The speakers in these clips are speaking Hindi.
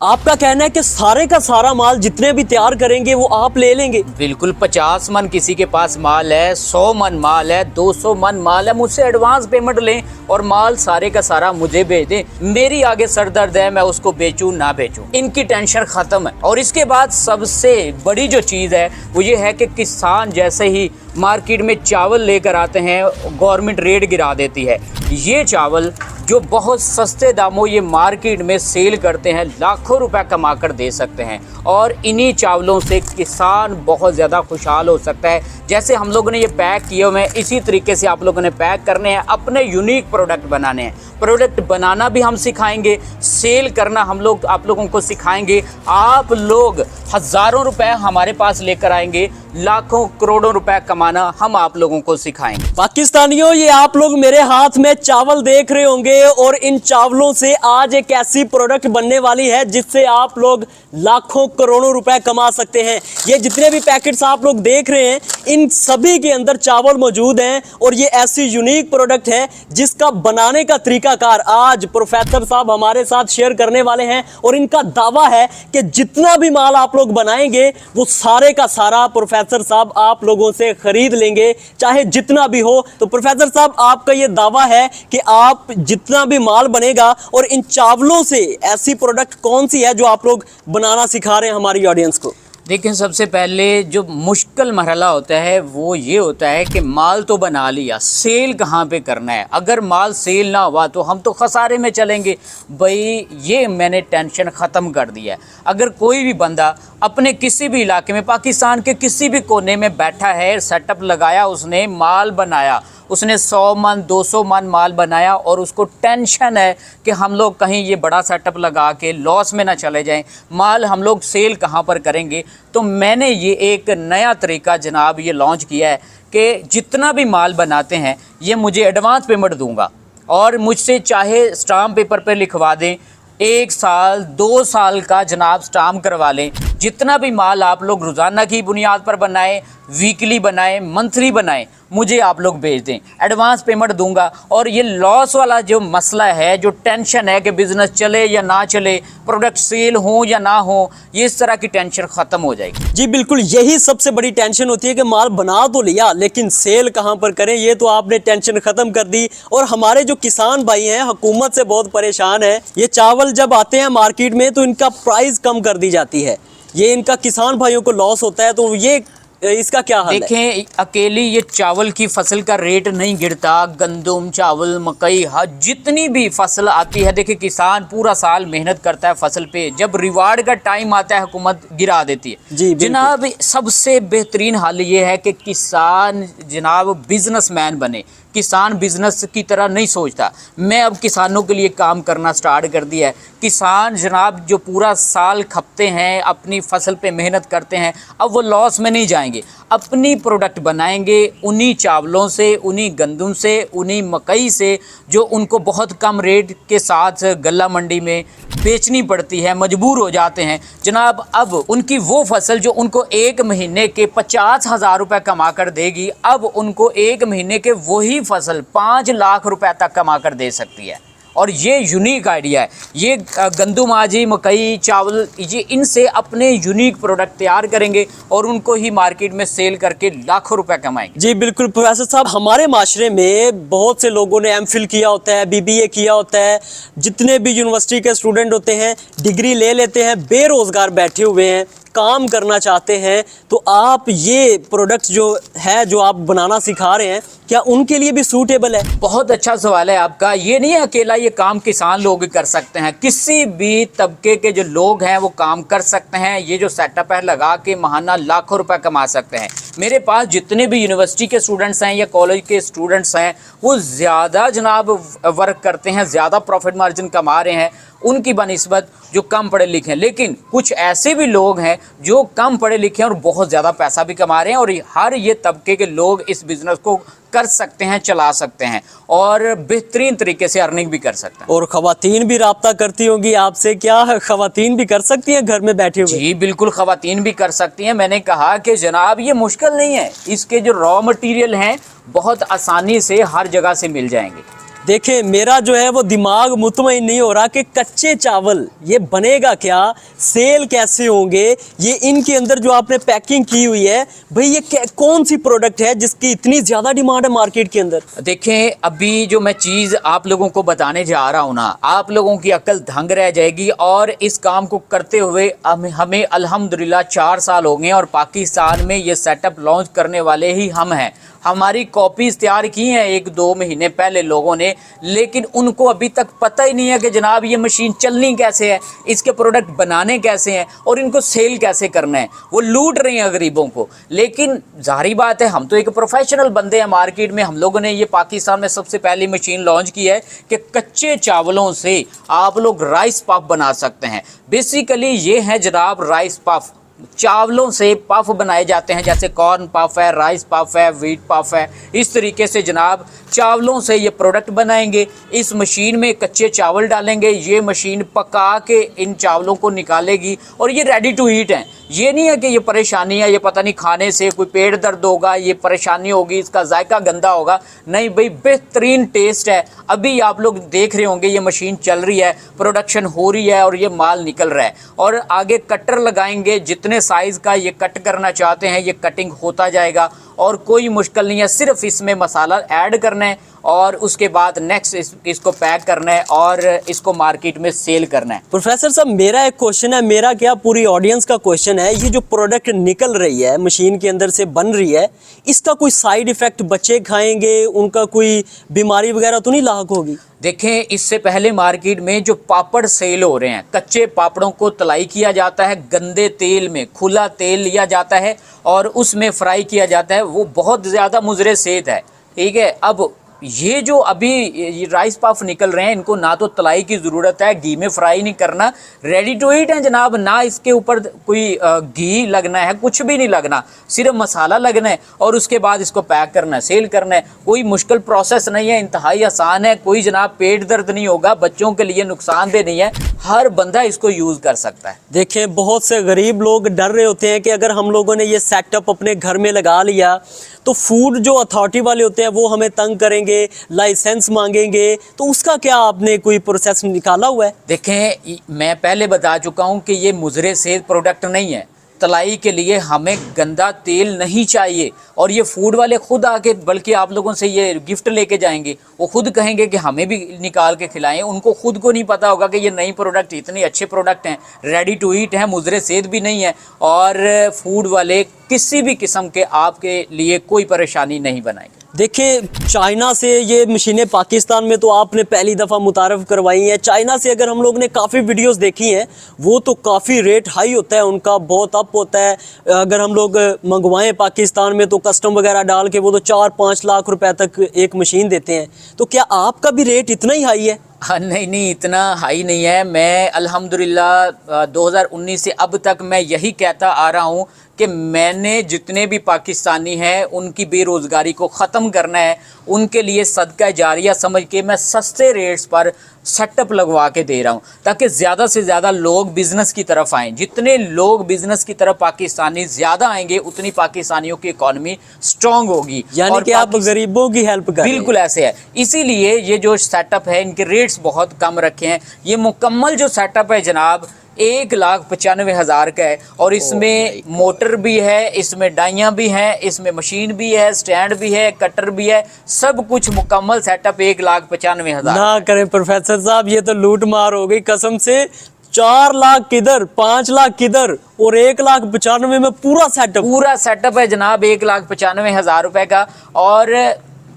आपका कहना है कि सारे का सारा माल जितने भी तैयार करेंगे वो आप ले लेंगे? बिल्कुल 50 मन किसी के पास माल है, 100 मन माल है, 200 मन माल है, मुझसे एडवांस पेमेंट लें और माल सारे का सारा मुझे भेज दें। मेरी आगे सर दर्द है, मैं उसको बेचूं ना बेचूं, इनकी टेंशन खत्म है। और इसके बाद सबसे बड़ी जो चीज़ है वो ये है कि किसान जैसे ही मार्केट में चावल लेकर आते हैं, गवर्नमेंट रेट गिरा देती है। ये चावल जो बहुत सस्ते दामों ये मार्केट में सेल करते हैं, लाखों रुपए कमा कर दे सकते हैं और इन्हीं चावलों से किसान बहुत ज़्यादा खुशहाल हो सकता है। जैसे हम लोगों ने ये पैक किए हुए हैं, इसी तरीके से आप लोगों ने पैक करने हैं, अपने यूनिक प्रोडक्ट बनाने हैं। प्रोडक्ट बनाना भी हम सिखाएंगे, सेल करना हम लोग आप लोगों को सिखाएंगे। आप लोग हज़ारों रुपए हमारे पास लेकर आएंगे, लाखों करोड़ों रुपए कमाना हम आप लोगों को सिखाएंगे। पाकिस्तानियों, ये आप लोग मेरे हाथ में चावल देख रहे होंगे और इन चावलों से आज एक ऐसी प्रोडक्ट बनने वाली है जिससे आप लोग लाखों करोड़ों रुपए कमा सकते हैं। ये जितने भी पैकेट्स आप लोग देख रहे हैं, इन सभी के अंदर चावल मौजूद हैं और ये ऐसी यूनिक प्रोडक्ट है जिसका बनाने का तरीकाकार आज प्रोफेसर साहब हमारे साथ शेयर करने वाले हैं। और इनका दावा है कि जितना भी माल आप लोग बनाएंगे वो सारे का सारा प्रोफेसर साहब आप लोगों से खरीद लेंगे, चाहे जितना भी हो। तो प्रोफेसर साहब, आपका ये दावा है कि आप जितना भी माल बनेगा, और इन चावलों से ऐसी प्रोडक्ट कौन सी है जो आप लोग बनाना सिखा रहे हैं हमारी ऑडियंस को? देखिए, सबसे पहले जो मुश्किल मरहला होता है वो ये होता है कि माल तो बना लिया, सेल कहाँ पे करना है। अगर माल सेल ना हुआ तो हम तो खसारे में चलेंगे। भाई, ये मैंने टेंशन ख़त्म कर दिया है। अगर कोई भी बंदा अपने किसी भी इलाके में, पाकिस्तान के किसी भी कोने में बैठा है, सेटअप लगाया, उसने माल बनाया, उसने 100 मन 200 मन माल बनाया और उसको टेंशन है कि हम लोग कहीं ये बड़ा सेटअप लगा के लॉस में ना चले जाएं, माल हम लोग सेल कहाँ पर करेंगे। तो मैंने ये एक नया तरीका जनाब ये लॉन्च किया है कि जितना भी माल बनाते हैं ये मुझे एडवांस पेमेंट दूंगा और मुझसे चाहे स्टाम्प पेपर पर लिखवा दें, 1 साल 2 साल का जनाब स्टाम्प करवा लें। जितना भी माल आप लोग रोज़ाना की बुनियाद पर बनाएं, वीकली बनाएं, मंथली बनाएं, मुझे आप लोग भेज दें, एडवांस पेमेंट दूंगा। और ये लॉस वाला जो मसला है, जो टेंशन है कि बिज़नेस चले या ना चले, प्रोडक्ट सेल हो या ना हो, ये इस तरह की टेंशन ख़त्म हो जाएगी। जी बिल्कुल, यही सबसे बड़ी टेंशन होती है कि माल बना तो लिया लेकिन सेल कहाँ पर करें। ये तो आपने टेंशन ख़त्म कर दी। और हमारे जो किसान भाई हैं हुकूमत से बहुत परेशान है। ये चावल जब आते हैं मार्केट में तो इनका प्राइस कम कर दी जाती है, ये इनका किसान भाइयों को लॉस होता है। तो ये इसका क्या हाल है? देखें, अकेली ये चावल की फसल का रेट नहीं गिरता। गंदम, चावल, मकई, जितनी भी फसल आती है, देखिए किसान पूरा साल मेहनत करता है फसल पे, जब रिवार्ड का टाइम आता है हुकूमत गिरा देती है। जी जनाब, सबसे बेहतरीन हल ये है कि किसान जनाब बिजनेसमैन बने। किसान बिजनेस की तरह नहीं सोचता। मैं अब किसानों के लिए काम करना स्टार्ट कर दिया है। किसान जनाब जो पूरा साल खपते हैं, अपनी फसल पे मेहनत करते हैं, अब वो लॉस में नहीं जाएंगे। अपनी प्रोडक्ट बनाएंगे उन्हीं चावलों से, उन्हीं गंदम से, उन्हीं मकई से, जो उनको बहुत कम रेट के साथ गल्ला मंडी में बेचनी पड़ती है, मजबूर हो जाते हैं जनाब। अब उनकी वो फसल जो उनको 1 महीने के 50,000 रुपये कमा कर देगी, अब उनको 1 महीने के वही फसल 5 लाख रुपए तक कमा कर दे सकती है। और ये यूनिक आइडिया है। ये गंदम, आजी, मकई, चावल, ये इनसे अपने यूनिक प्रोडक्ट तैयार करेंगे और उनको ही मार्केट में सेल करके लाखों रुपए कमाएंगे। जी बिल्कुल प्रोफेसर साहब, हमारे माशरे में बहुत से लोगों ने एमफिल किया होता है, बीबीए किया होता है, जितने भी यूनिवर्सिटी के स्टूडेंट होते हैं डिग्री ले लेते हैं, बेरोज़गार बैठे हुए हैं, काम करना चाहते हैं। तो आप ये प्रोडक्ट जो है जो आप बनाना सिखा रहे हैं, क्या उनके लिए भी सूटेबल है? बहुत अच्छा सवाल है आपका। ये नहीं है अकेला ये काम किसान लोग कर सकते हैं, किसी भी तबके के जो लोग हैं वो काम कर सकते हैं। ये जो सेटअप है लगा के महाना लाखों रुपए कमा सकते हैं। मेरे पास जितने भी यूनिवर्सिटी के स्टूडेंट्स हैं या कॉलेज के स्टूडेंट्स हैं, वो ज़्यादा जनाब वर्क करते हैं, ज़्यादा प्रॉफिट मार्जिन कमा रहे हैं उनकी बनिस्बत जो कम पढ़े लिखे हैं। लेकिन कुछ ऐसे भी लोग हैं जो कम पढ़े लिखे हैं और बहुत ज़्यादा पैसा भी कमा रहे हैं। और हर ये तबके के लोग इस बिज़नेस को कर सकते हैं, चला सकते हैं और बेहतरीन तरीके से अर्निंग भी कर सकते हैं। और ख़वातीन भी राब्ता करती होंगी आपसे, क्या ख़वातीन भी कर सकती हैं घर में बैठे हुए? जी बिल्कुल, ख़वातीन भी कर सकती हैं। मैंने कहा कि जनाब ये मुश्किल नहीं है, इसके जो रॉ मटेरियल हैं बहुत आसानी से हर जगह से मिल जाएंगे। देखिए मेरा जो है वो दिमाग मुतमईन नहीं हो रहा कि कच्चे चावल ये बनेगा क्या, सेल कैसे होंगे, ये इनके अंदर जो आपने पैकिंग की हुई है भाई ये कौन सी प्रोडक्ट है जिसकी इतनी ज़्यादा डिमांड है मार्केट के अंदर। देखें अभी जो मैं चीज़ आप लोगों को बताने जा रहा हूँ ना, आप लोगों की अकल दंग रह जाएगी। और इस काम को करते हुए हमें अल्हम्दुलिल्लाह 4 साल हो गए और पाकिस्तान में ये सेटअप लॉन्च करने वाले ही हम हैं। हमारी कॉपीज़ तैयार की हैं 1-2 महीने पहले लोगों ने, लेकिन उनको अभी तक पता ही नहीं है कि जनाब ये मशीन चलनी कैसे है, इसके प्रोडक्ट बनाने कैसे हैं और इनको सेल कैसे करना है। वो लूट रहे हैं गरीबों को। लेकिन जाहिर बात है हम तो एक प्रोफेशनल बंदे हैं मार्केट में। हम लोगों ने ये पाकिस्तान में सबसे पहली मशीन लॉन्च की है कि कच्चे चावलों से आप लोग राइस पफ बना सकते हैं। बेसिकली ये है जनाब राइस पफ। चावलों से पफ बनाए जाते हैं, जैसे कॉर्न पफ है, राइस पफ है, व्हीट पफ है। इस तरीके से जनाब चावलों से ये प्रोडक्ट बनाएंगे। इस मशीन में कच्चे चावल डालेंगे, ये मशीन पका के इन चावलों को निकालेगी और ये रेडी टू ईट हैं। ये नहीं है कि ये परेशानी है, ये पता नहीं खाने से कोई पेट दर्द होगा, ये परेशानी होगी, इसका जायका गंदा होगा। नहीं भाई, बेहतरीन टेस्ट है। अभी आप लोग देख रहे होंगे ये मशीन चल रही है, प्रोडक्शन हो रही है और ये माल निकल रहा है। और आगे कटर लगाएंगे, जितने साइज़ का ये कट करना चाहते हैं ये कटिंग होता जाएगा और कोई मुश्किल नहीं है। सिर्फ इसमें मसाला ऐड करना है और उसके बाद नेक्स्ट इसको पैक करना है और इसको मार्केट में सेल करना है। प्रोफेसर साहब मेरा एक क्वेश्चन है, मेरा क्या पूरी ऑडियंस का क्वेश्चन है, ये जो प्रोडक्ट निकल रही है मशीन के अंदर से बन रही है, इसका कोई साइड इफेक्ट बच्चे खाएंगे, उनका कोई बीमारी वगैरह तो नहीं लाक होगी? देखें इससे पहले मार्केट में जो पापड़ सेल हो रहे हैं, कच्चे पापड़ों को तलाई किया जाता है, गंदे तेल में खुला तेल लिया जाता है और उसमें फ्राई किया जाता है। वो बहुत ज़्यादा मुज़र सेहत है, ठीक है। अब ये जो अभी ये राइस पफ निकल रहे हैं, इनको ना तो तलाई की ज़रूरत है, घी में फ्राई नहीं करना, रेडी टू ईट है जनाब। ना इसके ऊपर कोई घी लगना है, कुछ भी नहीं लगना, सिर्फ मसाला लगना है और उसके बाद इसको पैक करना है, सेल करना है। कोई मुश्किल प्रोसेस नहीं है, इंतहाई आसान है। कोई जनाब पेट दर्द नहीं होगा, बच्चों के लिए नुकसानदेह नहीं है, हर बंदा इसको यूज़ कर सकता है। देखिए बहुत से गरीब लोग डर रहे होते हैं कि अगर हम लोगों ने ये सेटअप अपने घर में लगा लिया तो फूड जो अथॉरिटी वाले होते हैं वो हमें तंग करेंगे, लाइसेंस मांगेंगे, तो उसका क्या आपने कोई प्रोसेस निकाला हुआ है? देखें मैं पहले बता चुका हूँ कि ये मुज़र सेहत प्रोडक्ट नहीं है। तलाई के लिए हमें गंदा तेल नहीं चाहिए और ये फूड वाले खुद आके बल्कि आप लोगों से ये गिफ्ट लेके जाएंगे। वो खुद कहेंगे कि हमें भी निकाल के खिलाएं। उनको खुद को नहीं पता होगा कि ये नई प्रोडक्ट इतने अच्छे प्रोडक्ट हैं, रेडी टू ईट हैं, मुज़र सेहत भी नहीं है और फूड वाले किसी भी किस्म के आपके लिए कोई परेशानी नहीं बनाएंगे। देखिए चाइना से ये मशीनें पाकिस्तान में तो आपने पहली दफ़ा मुतारफ़ करवाई हैं। चाइना से अगर हम लोग ने काफ़ी वीडियोस देखी हैं वो तो काफ़ी रेट हाई होता है उनका, बहुत अप होता है। अगर हम लोग मंगवाएं पाकिस्तान में तो कस्टम वगैरह डाल के वो तो 4-5 लाख रुपए तक एक मशीन देते हैं। तो क्या आपका भी रेट इतना ही हाई है? हाँ नहीं, इतना हाई नहीं है। मैं अल्हम्दुलिल्लाह 2019 से अब तक मैं यही कहता आ रहा हूँ कि मैंने जितने भी पाकिस्तानी हैं उनकी बेरोज़गारी को ख़त्म करना है। उनके लिए सदका जारिया समझ के मैं सस्ते रेट्स पर सेटअप लगवा के दे रहा हूँ ताकि ज़्यादा से ज़्यादा लोग बिज़नेस की तरफ आएँ। जितने लोग बिज़नेस की तरफ पाकिस्तानी ज़्यादा आएंगे उतनी पाकिस्तानियों की इकॉनमी स्ट्रॉन्ग होगी। यानी कि आप गरीबों की हेल्प करें। बिल्कुल ऐसे है। इसीलिए ये जो सेटअप है इनके रेट्स बहुत कम रखे हैं। ये मुकम्मल जो सेटअप है जनाब 1,95,000 का है और इसमें मोटर भी है, इसमें डाइयाँ भी हैं, इसमें मशीन भी है, स्टैंड भी है, कटर भी है, सब कुछ मुकम्मल सेटअप 1,95,000। ना करें प्रोफेसर साहब, ये तो लूट मार हो गई कसम से। 4 लाख किधर, 5 लाख किधर और 1,95,000 में पूरा सेटअप है जनाब 1,95,000 रुपए का। और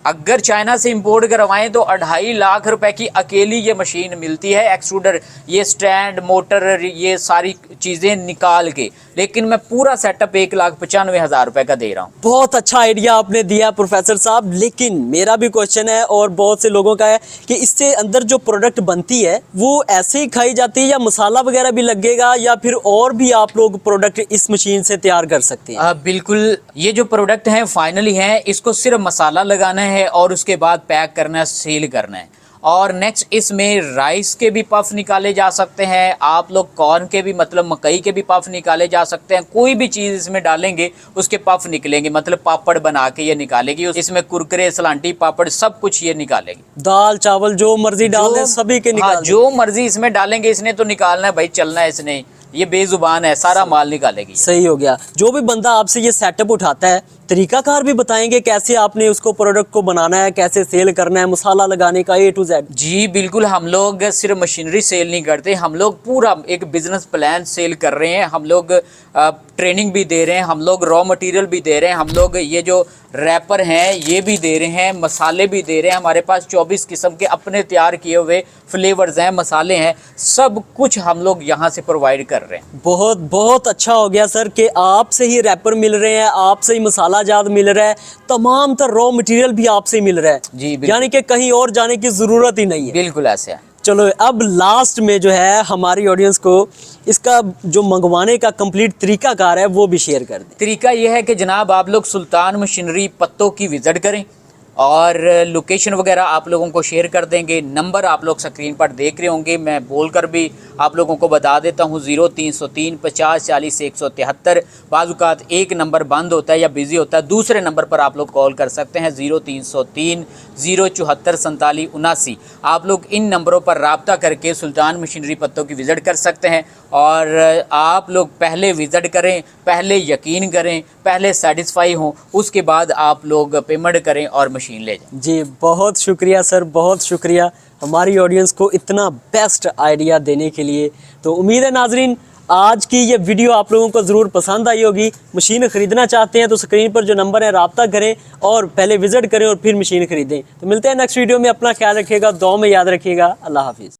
अगर चाइना से इंपोर्ट करवाएं तो 2.5 लाख रुपए की अकेली ये मशीन मिलती है, एक्सट्रूडर, ये स्टैंड, मोटर, ये सारी चीज़ें निकाल के। लेकिन मैं पूरा सेटअप 1,95,000 रुपए का दे रहा हूँ। बहुत अच्छा आइडिया आपने दिया प्रोफेसर साहब। लेकिन मेरा भी क्वेश्चन है और बहुत से लोगों का है कि इससे अंदर जो प्रोडक्ट बनती है वो ऐसे ही खाई जाती है या मसाला वगैरह भी लगेगा या फिर और भी आप लोग प्रोडक्ट इस मशीन से तैयार कर सकते हैं? बिल्कुल, ये जो प्रोडक्ट हैं फाइनली हैं, इसको सिर्फ मसाला लगाना है और उसके बाद पैक करना है, सेल करना है। और नेक्स्ट इसमें राइस के भी पफ निकाले जा सकते हैं, आप लोग कॉर्न के भी मतलब मकई के भी पफ निकाले जा सकते हैं। कोई भी चीज़ इसमें डालेंगे उसके पफ निकलेंगे, मतलब पापड़ बना के ये निकालेगी। इसमें कुरकुरे, सलांटी, पापड़ सब कुछ ये निकालेगी। दाल चावल जो मर्जी डाल दें सभी के निकाल हाँ, जो मर्जी इसमें डालेंगे, इसने तो निकालना है भाई, चलना है इसने, ये बेजुबान है, सारा माल निकालेगी। सही हो गया। जो भी बंदा आपसे ये सेटअप उठाता है, तरीकाकार भी बताएंगे कैसे आपने उसको प्रोडक्ट को बनाना है, कैसे सेल करना है, मसाला लगाने का A to Z। जी बिल्कुल, हम लोग सिर्फ मशीनरी सेल नहीं करते, हम लोग पूरा एक बिजनेस प्लान सेल कर रहे हैं। हम लोग ट्रेनिंग भी दे रहे हैं, हम लोग रॉ मटेरियल भी दे रहे हैं, हम लोग ये जो रैपर हैं ये भी दे रहे हैं, मसाले भी दे रहे हैं। हमारे पास 24 किस्म के अपने तैयार किए हुए फ्लेवर्स हैं, मसाले हैं, सब कुछ हम लोग यहाँ से प्रोवाइड कर रहे हैं। बहुत बहुत अच्छा हो गया सर कि आपसे ही रैपर मिल रहे हैं, आपसे ही मसाला जात मिल रहा है, तमाम तर रॉ मटेरियल भी आपसे ही मिल रहा है। जी बिल्कुल। यानी कि कहीं और जाने की ज़रूरत ही नहीं है। बिल्कुल ऐसे है। चलो अब लास्ट में जो है हमारी ऑडियंस को इसका जो मंगवाने का कंप्लीट तरीकाकार है वो भी शेयर कर दें। तरीका यह है कि जनाब आप लोग सुल्तान मशीनरी पत्तों की विजिट करें और लोकेशन वगैरह आप लोगों को शेयर कर देंगे। नंबर आप लोग स्क्रीन पर देख रहे होंगे, मैं बोलकर भी आप लोगों को बता देता हूँ, 0303 50 40 173। बाज़ एक नंबर बंद होता है या बिज़ी होता है, दूसरे नंबर पर आप लोग कॉल कर सकते हैं 0303 074 47 79। आप लोग इन नंबरों पर राब्ता करके सुल्तान मशीनरी पत्तों की विज़िट कर सकते हैं। और आप लोग पहले विज़िट करें, पहले यकीन करें, पहले सेटिस्फाई हों, उसके बाद आप लोग पेमेंट करें और मशीन ले जाएं। जी बहुत शुक्रिया सर, बहुत शुक्रिया हमारी ऑडियंस को इतना बेस्ट आइडिया देने के लिए। तो उम्मीद है नाजरीन आज की ये वीडियो आप लोगों को ज़रूर पसंद आई होगी। मशीन ख़रीदना चाहते हैं तो स्क्रीन पर जो नंबर है राब्ता करें और पहले विज़िट करें और फिर मशीन ख़रीदें। तो मिलते हैं नेक्स्ट वीडियो में, अपना ख्याल रखिएगा, दुआ में याद रखिएगा। अल्लाह हाफिज़।